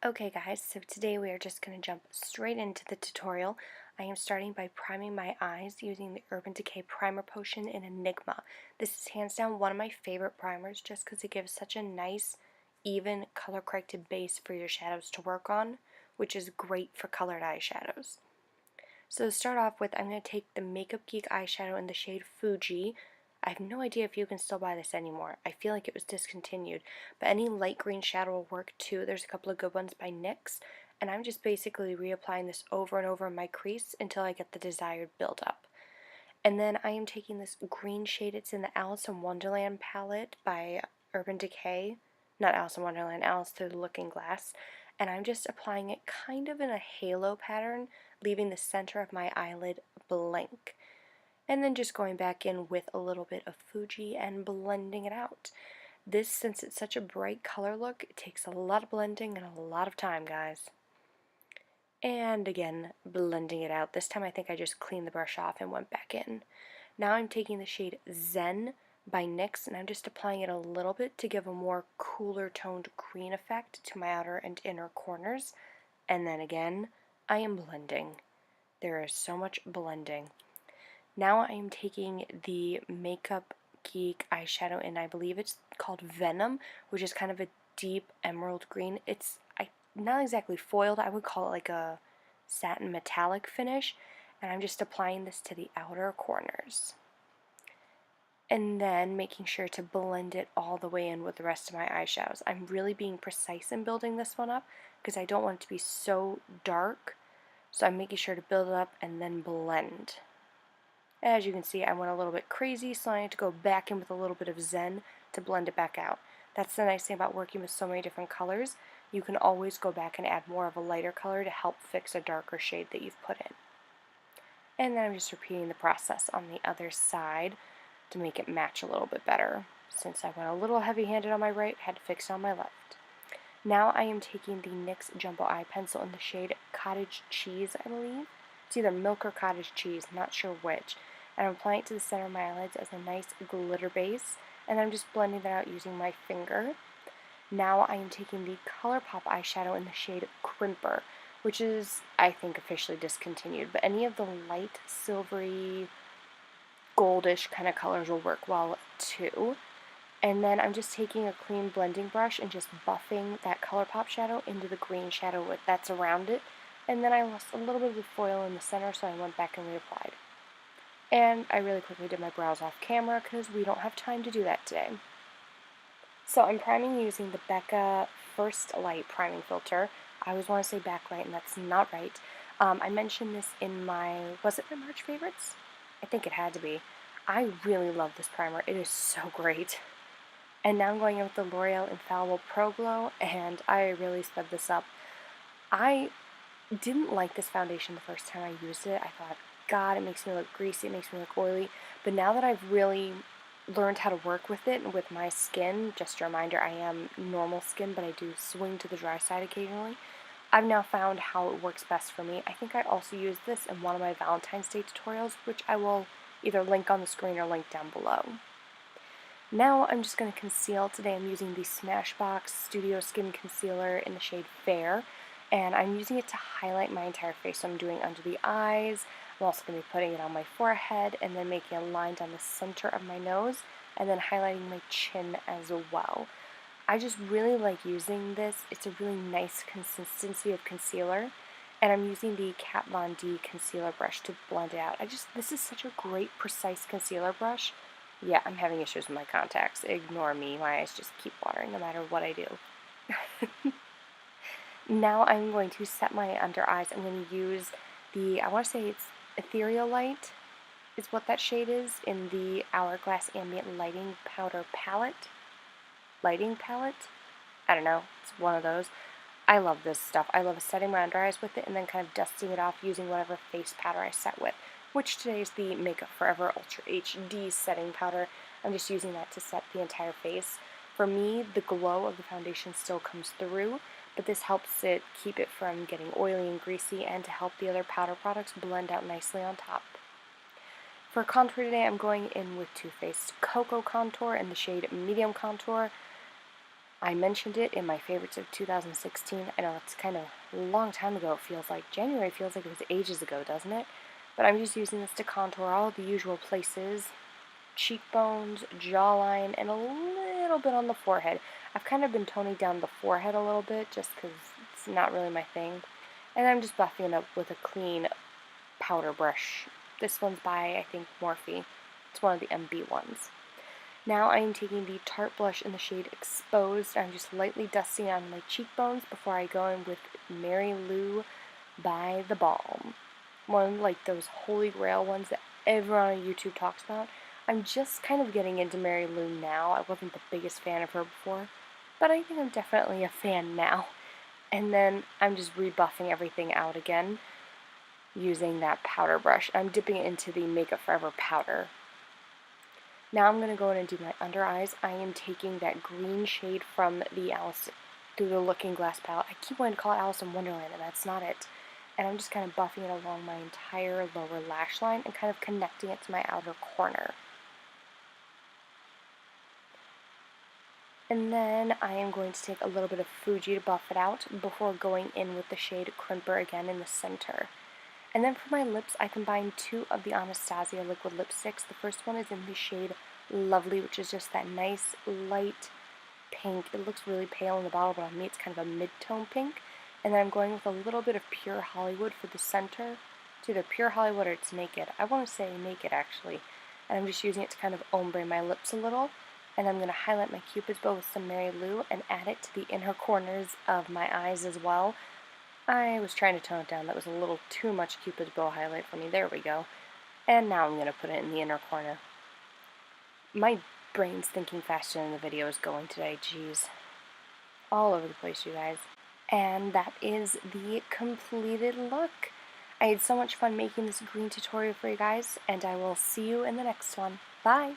Okay guys, so today we are just going to jump straight into the tutorial. I am starting by priming my eyes using the Urban Decay Primer Potion in Enigma. This is hands down one of my favorite primers just because it gives such a nice, even, color-corrected base for your shadows to work on, which is great for colored eyeshadows. So to start off with, I'm going to take the Makeup Geek eyeshadow in the shade Fuji. I have no idea if you can still buy this anymore. I feel like it was discontinued, but any light green shadow will work too. There's a couple of good ones by NYX, and I'm just basically reapplying this over and over in my crease until I get the desired buildup. And then I am taking this green shade. It's in the Alice in Wonderland palette by Urban Decay. Not Alice in Wonderland, Alice Through the Looking Glass. And I'm just applying it kind of in a halo pattern, leaving the center of my eyelid blank. And then just going back in with a little bit of Fuji and blending it out. This, since it's such a bright color look, it takes a lot of blending and a lot of time, guys. And again, blending it out. This time I think I just cleaned the brush off and went back in. Now I'm taking the shade Zen by NYX, and I'm just applying it a little bit to give a more cooler toned green effect to my outer and inner corners. And then again, I am blending. There is so much blending. Now I am taking the Makeup Geek eyeshadow, and I believe it's called Venom, which is kind of a deep emerald green. It's not exactly foiled, I would call it like a satin metallic finish, and I'm just applying this to the outer corners. And then making sure to blend it all the way in with the rest of my eyeshadows. I'm really being precise in building this one up because I don't want it to be so dark, so I'm making sure to build it up and then blend. As you can see, I went a little bit crazy, so I need to go back in with a little bit of Zen to blend it back out. That's the nice thing about working with so many different colors. You can always go back and add more of a lighter color to help fix a darker shade that you've put in. And then I'm just repeating the process on the other side to make it match a little bit better. Since I went a little heavy-handed on my right, I had to fix it on my left. Now I am taking the NYX Jumbo Eye Pencil in the shade Cottage Cheese, I believe. It's either milk or cottage cheese, not sure which. And I'm applying it to the center of my eyelids as a nice glitter base, and I'm just blending that out using my finger. Now I am taking the ColourPop eyeshadow in the shade Crimper, which is, I think, officially discontinued, but any of the light, silvery, goldish kind of colors will work well too. And then I'm just taking a clean blending brush and just buffing that ColourPop shadow into the green shadow that's around it. And then I lost a little bit of the foil in the center, so I went back and reapplied. And I really quickly did my brows off camera because we don't have time to do that today. So I'm priming using the Becca First Light priming filter. I always want to say backlight, and that's not right. I mentioned this in was it my March favorites? I think it had to be. I really love this primer. It is so great. And now I'm going in with the L'Oreal Infallible Pro Glow, and I really sped this up. I didn't like this foundation the first time I used it. I thought, God, it makes me look greasy, it makes me look oily. But now that I've really learned how to work with it and with my skin, just a reminder, I am normal skin, but I do swing to the dry side occasionally. I've now found how it works best for me. I think I also used this in one of my Valentine's Day tutorials, which I will either link on the screen or link down below. Now I'm just going to conceal. Today I'm using the Smashbox Studio Skin Concealer in the shade Fair, and I'm using it to highlight my entire face. So I'm doing under the eyes, I'm also going to be putting it on my forehead, and then making a line down the center of my nose, and then highlighting my chin as well. I just really like using this. It's a really nice consistency of concealer, and I'm using the Kat Von D concealer brush to blend it out. This is such a great, precise concealer brush. Yeah, I'm having issues with my contacts. Ignore me. My eyes just keep watering no matter what I do. Now I'm going to set my under eyes. I'm going to use I want to say it's Ethereal Light is what that shade is in the Hourglass Ambient Lighting Powder Palette. Lighting palette? I don't know. It's one of those. I love this stuff. I love setting my under eyes with it and then kind of dusting it off using whatever face powder I set with, which today is the Makeup Forever Ultra HD setting powder. I'm just using that to set the entire face. For me, the glow of the foundation still comes through, but this helps it keep it from getting oily and greasy and to help the other powder products blend out nicely on top. For contour today, I'm going in with Too Faced Cocoa Contour in the shade Medium Contour. I mentioned it in my favorites of 2016. I know it's kind of a long time ago, it feels like. January feels like it was ages ago, doesn't it? But I'm just using this to contour all the usual places, cheekbones, jawline, and a little bit on the forehead. I've kind of been toning down the forehead a little bit just because it's not really my thing. And I'm just buffing it up with a clean powder brush. This one's by, I think, Morphe. It's one of the MB ones. Now I am taking the Tarte blush in the shade Exposed. I'm just lightly dusting on my cheekbones before I go in with Mary Lou by The Balm. One of like those holy grail ones that everyone on YouTube talks about. I'm just kind of getting into Mary Lou now. I wasn't the biggest fan of her before, but I think I'm definitely a fan now. And then I'm just rebuffing everything out again using that powder brush. I'm dipping it into the Makeup Forever powder. Now I'm going to go in and do my under eyes. I am taking that green shade from the Alice Through the Looking Glass palette. I keep wanting to call it Alice in Wonderland, and that's not it. And I'm just kind of buffing it along my entire lower lash line and kind of connecting it to my outer corner. And then I am going to take a little bit of Fuji to buff it out before going in with the shade Crimper again in the center. And then for my lips, I combined two of the Anastasia liquid lipsticks. The first one is in the shade Lovely, which is just that nice light pink. It looks really pale in the bottle, but on me it's kind of a mid-tone pink. And then I'm going with a little bit of Pure Hollywood for the center. It's either Pure Hollywood or it's Naked. I want to say Naked, actually. And I'm just using it to kind of ombre my lips a little. And I'm going to highlight my Cupid's bow with some Mary Lou and add it to the inner corners of my eyes as well. I was trying to tone it down. That was a little too much Cupid's bow highlight for me. There we go. And now I'm going to put it in the inner corner. My brain's thinking faster than the video is going today. Jeez. All over the place, you guys. And that is the completed look. I had so much fun making this green tutorial for you guys, and I will see you in the next one. Bye!